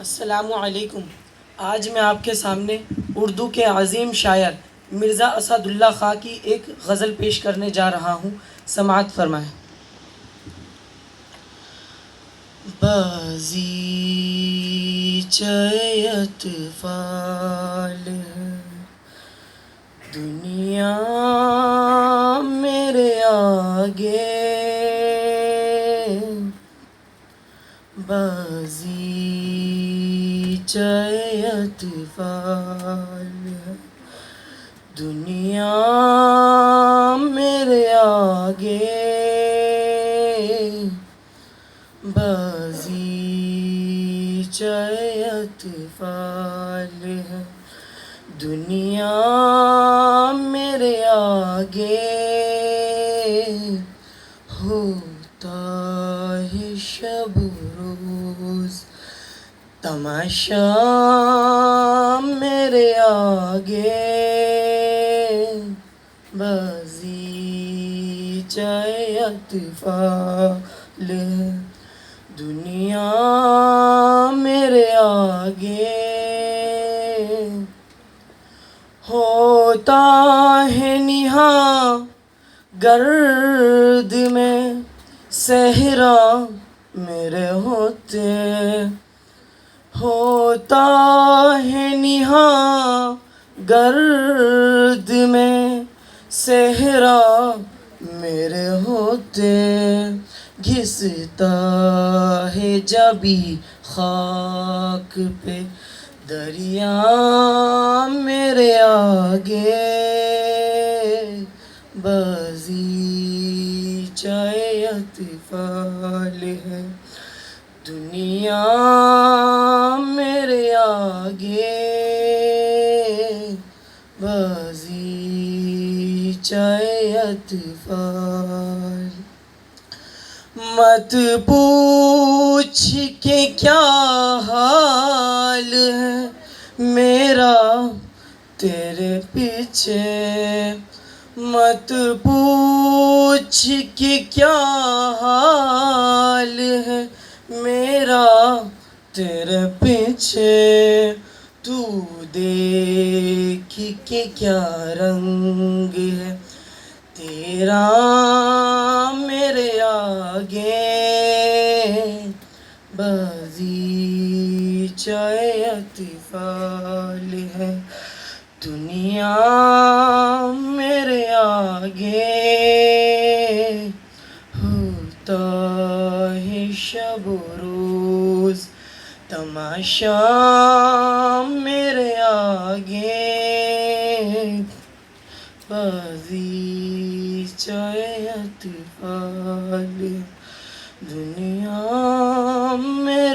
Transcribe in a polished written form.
السلام علیکم۔ آج میں آپ کے سامنے اردو کے عظیم شاعر مرزا اسد اللہ خاں کی ایک غزل پیش کرنے جا رہا ہوں، سماعت فرمائیں۔ بازی چیت فال ہے دنیا میرے آگے، بازی چیت فال ہے دنیا میرے آگے، بازی چیت فال ہے دنیا میرے آگے، ہوتا ہے شب روز تماشا میرے آگے، بازی چیت فال ہے دنیا میرے آگے، ہوتا ہے نہاں گرد میں صحرا میرے ہوتے، ہوتا ہے نہاں گرد میں صحرا میرے ہوتے، گھستا ہے جبھی خاک پہ دریا میرے آگے، بازی چیت فال ہے دنیا میرے آگے، بازی چیت فال۔ مت پوچھ کہ کیا حال ہے میرا تیرے پیچھے، مت پوچھ کہ کیا حال ہے میرا تیرے پیچھے، تو دیکھ کہ کیا رنگ ہے تیرا میرے آگے، بازی چیت فال ہے دنیا میرے آگے، ہوتا ہے شب و روز تماشا میرے آگے، بازی چیت فال دنیا میں